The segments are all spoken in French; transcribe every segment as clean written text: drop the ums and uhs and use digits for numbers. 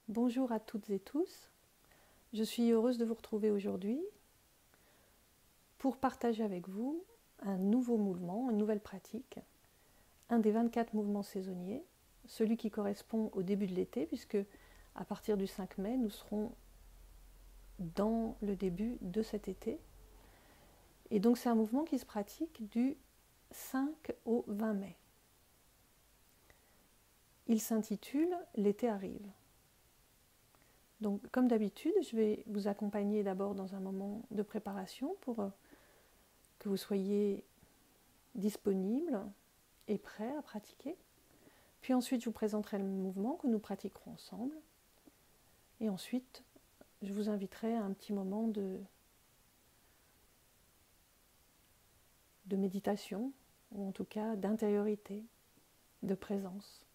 Bonjour à toutes et tous, je suis heureuse de vous retrouver aujourd'hui pour partager avec vous un nouveau mouvement, une nouvelle pratique, un des 24 mouvements saisonniers, celui qui correspond au début de l'été puisque à partir du 5 mai nous serons dans le début de cet été. Et donc c'est un mouvement qui se pratique du 5 au 20 mai. Il s'intitule « L'été arrive ». Donc, comme d'habitude, je vais vous accompagner d'abord dans un moment de préparation pour que vous soyez disponible et prêt à pratiquer. Puis ensuite, je vous présenterai le mouvement que nous pratiquerons ensemble. Et ensuite, je vous inviterai à un petit moment de méditation, ou en tout cas d'intériorité, de présence.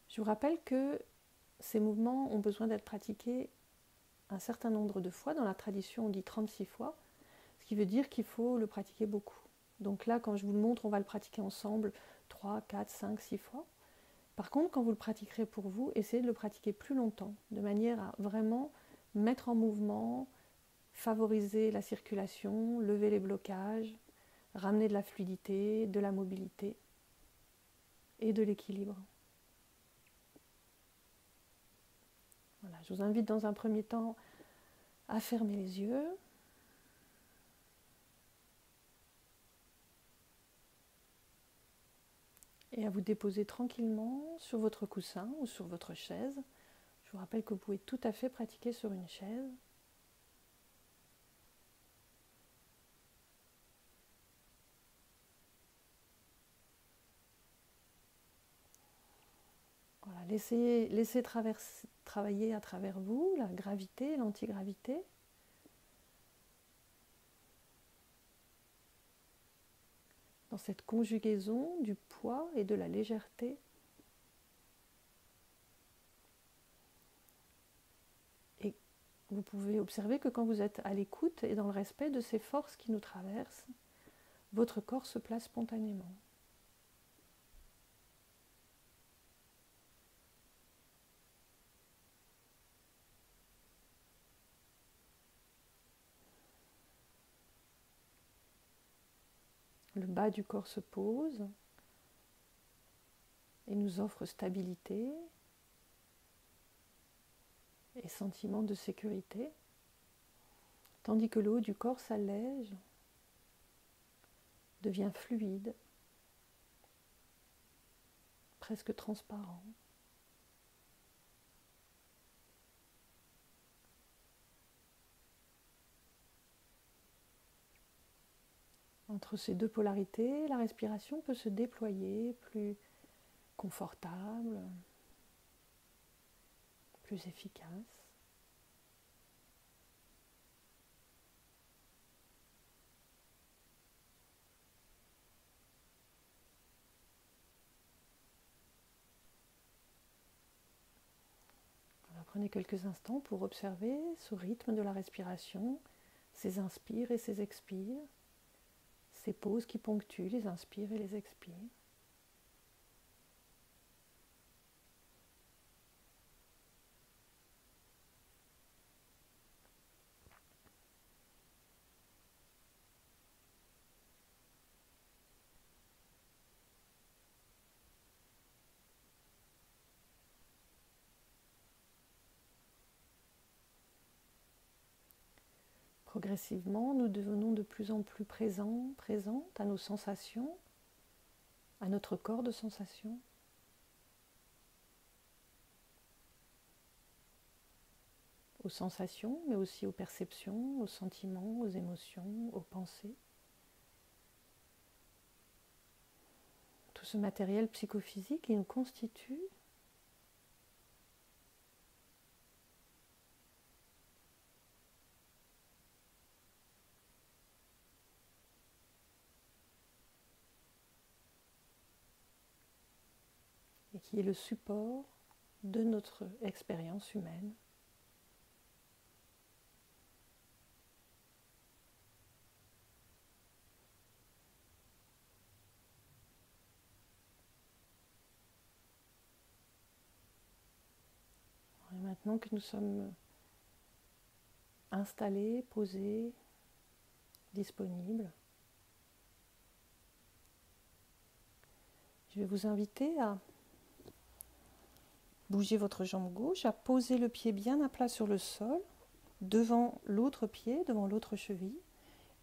Je vous rappelle que ces mouvements ont besoin d'être pratiqués un certain nombre de fois. Dans la tradition, on dit 36 fois, ce qui veut dire qu'il faut le pratiquer beaucoup. Donc là, quand je vous le montre, on va le pratiquer ensemble 3, 4, 5, 6 fois. Par contre, quand vous le pratiquerez pour vous, essayez de le pratiquer plus longtemps, de manière à vraiment mettre en mouvement, favoriser la circulation, lever les blocages, ramener de la fluidité, de la mobilité et de l'équilibre. Voilà, je vous invite dans un premier temps à fermer les yeux. Et à vous déposer tranquillement sur votre coussin ou sur votre chaise. Je vous rappelle que vous pouvez tout à fait pratiquer sur une chaise. Voilà, laissez travailler à travers vous la gravité, l'antigravité. Dans cette conjugaison du poids et de la légèreté. Et vous pouvez observer que quand vous êtes à l'écoute et dans le respect de ces forces qui nous traversent, votre corps se place spontanément. Le bas du corps se pose et nous offre stabilité et sentiment de sécurité, tandis que le haut du corps s'allège, devient fluide, presque transparent. Entre ces deux polarités, la respiration peut se déployer plus confortable, plus efficace. Alors, prenez quelques instants pour observer ce rythme de la respiration, ces inspires et ces expires, ces pauses qui ponctuent les inspires et les expires. Progressivement, nous devenons de plus en plus présentes à nos sensations, à notre corps de sensations. Aux sensations, mais aussi aux perceptions, aux sentiments, aux émotions, aux pensées. Tout ce matériel psychophysique qui nous constitue et qui est le support de notre expérience humaine. maintenant que nous sommes installés, posés, disponibles, je vais vous inviter à bouger votre jambe gauche, à poser le pied bien à plat sur le sol, devant l'autre pied, devant l'autre cheville,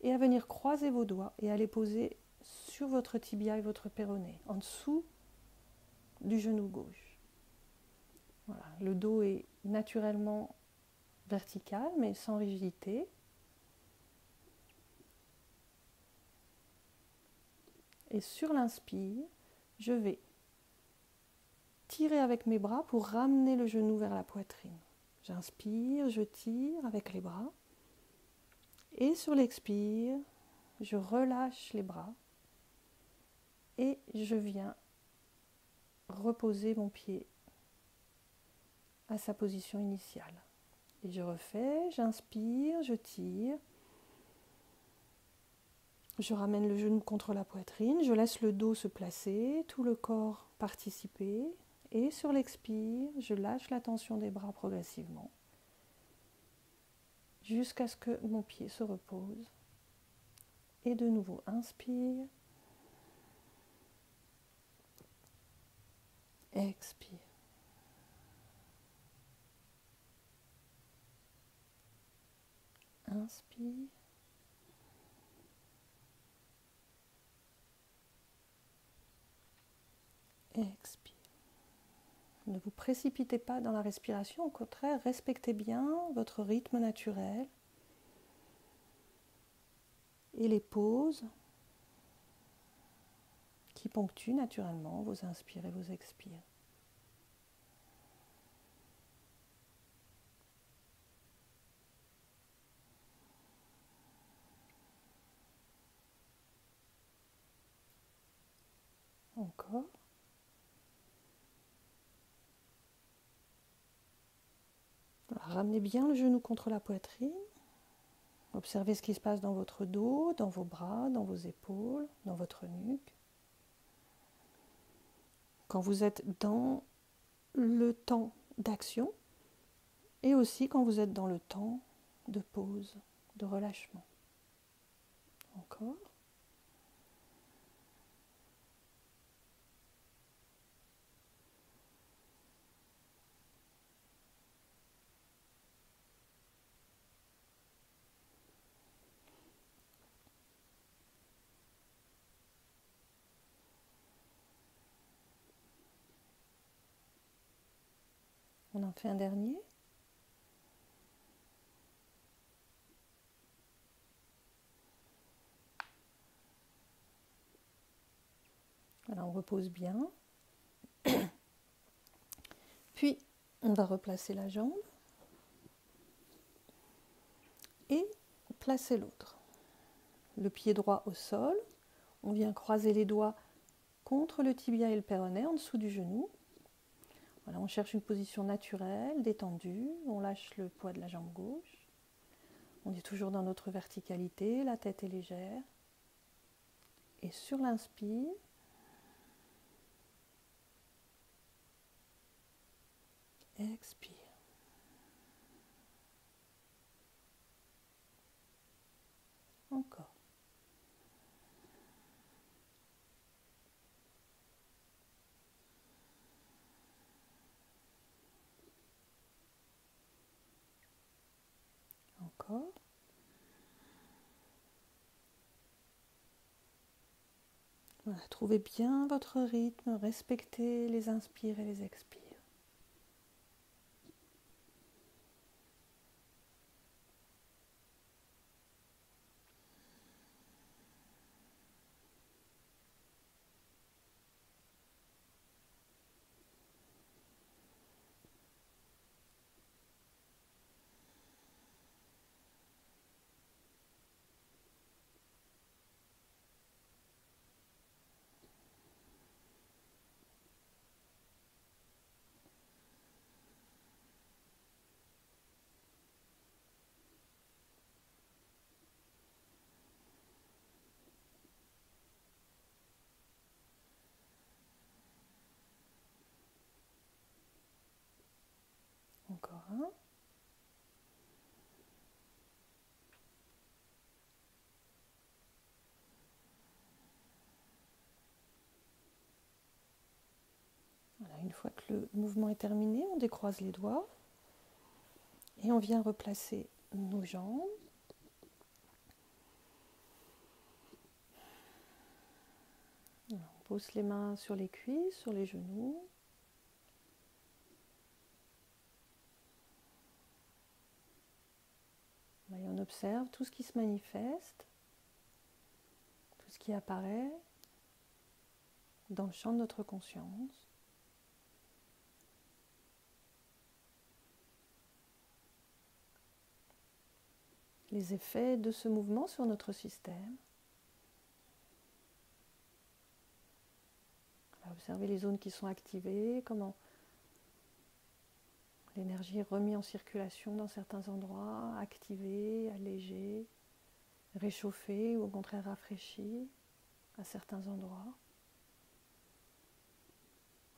et à venir croiser vos doigts et à les poser sur votre tibia et votre péroné, en dessous du genou gauche. Voilà. Le dos est naturellement vertical, mais sans rigidité. Et sur l'inspire, je vais tirer avec mes bras pour ramener le genou vers la poitrine. J'inspire, je tire avec les bras. Et sur l'expire, je relâche les bras et je viens reposer mon pied à sa position initiale. Et je refais, j'inspire, je tire. Je ramène le genou contre la poitrine, je laisse le dos se placer, tout le corps participer. Et sur l'expire, je lâche la tension des bras progressivement jusqu'à ce que mon pied se repose. Et de nouveau, inspire. Expire. Inspire. Expire. Ne vous précipitez pas dans la respiration, au contraire, respectez bien votre rythme naturel et les pauses qui ponctuent naturellement vos inspires et vos expires. Encore. Ramenez bien le genou contre la poitrine. Observez ce qui se passe dans votre dos, dans vos bras, dans vos épaules, dans votre nuque. Quand vous êtes dans le temps d'action et aussi quand vous êtes dans le temps de pause, de relâchement. Encore. On en fait un dernier. Alors on repose bien. Puis on va replacer la jambe et placer l'autre. Le pied droit au sol. On vient croiser les doigts contre le tibia et le péroné en dessous du genou. Voilà, on cherche une position naturelle, détendue. On lâche le poids de la jambe gauche. On est toujours dans notre verticalité, la tête est légère. Et sur l'inspire, expire. Encore. Encore. Voilà, trouvez bien votre rythme, respectez les inspires et les expires. bras. Voilà, une fois que le mouvement est terminé, on décroise les doigts et on vient replacer nos jambes. On pose les mains sur les cuisses, sur les genoux. Et on observe tout ce qui se manifeste, tout ce qui apparaît dans le champ de notre conscience. Les effets de ce mouvement sur notre système. Observez les zones qui sont activées, comment l'énergie est remise en circulation dans certains endroits, activée, allégée, réchauffée ou au contraire rafraîchie à certains endroits.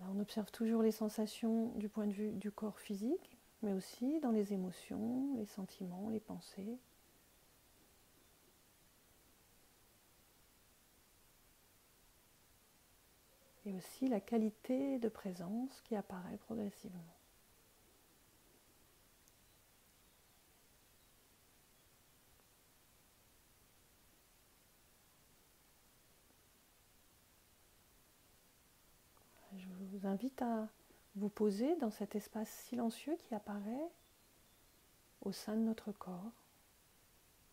Alors on observe toujours les sensations du point de vue du corps physique, mais aussi dans les émotions, les sentiments, les pensées. Et aussi la qualité de présence qui apparaît progressivement. Je vous invite à vous poser dans cet espace silencieux qui apparaît au sein de notre corps,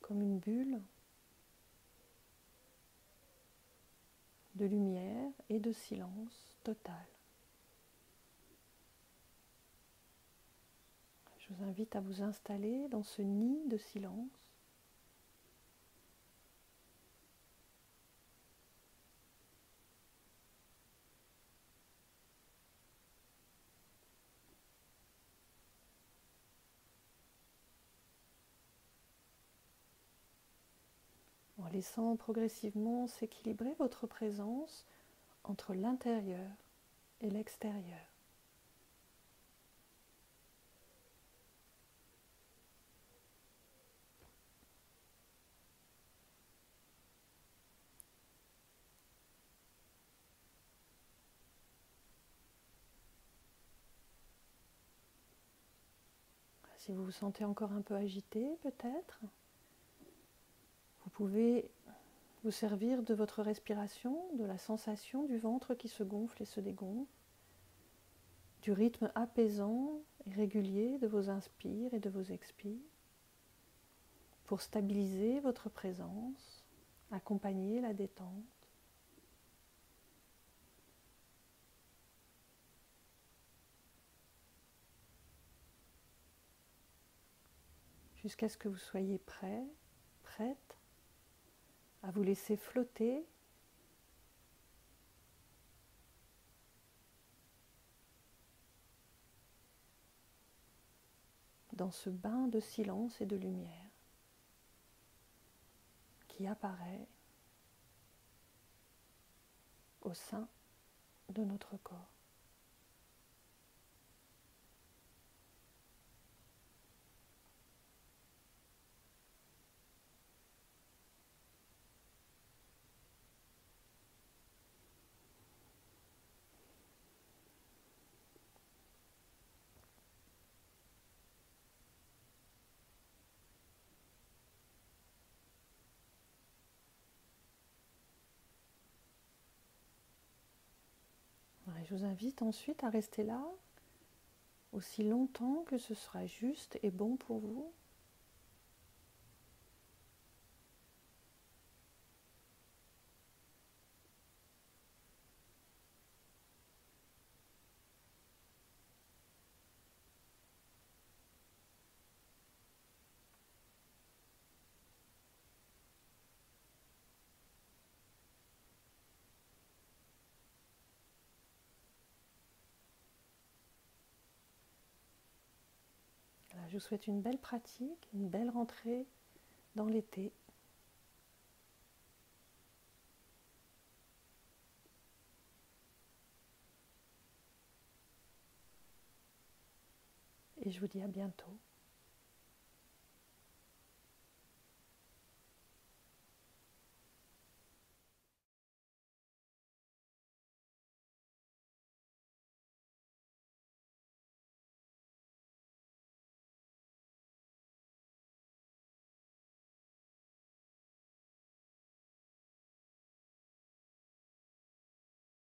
comme une bulle de lumière et de silence total. Je vous invite à vous installer dans ce nid de silence. En laissant progressivement s'équilibrer votre présence entre l'intérieur et l'extérieur. Si vous vous sentez encore un peu agité, peut-être, vous pouvez vous servir de votre respiration, de la sensation du ventre qui se gonfle et se dégonfle, du rythme apaisant et régulier de vos inspires et de vos expires, pour stabiliser votre présence, accompagner la détente. Jusqu'à ce que vous soyez prêt, prête à vous laisser flotter dans ce bain de silence et de lumière qui apparaît au sein de notre corps. Je vous invite ensuite à rester là aussi longtemps que ce sera juste et bon pour vous. Voilà, je vous souhaite une belle pratique, une belle rentrée dans l'été. Et je vous dis à bientôt.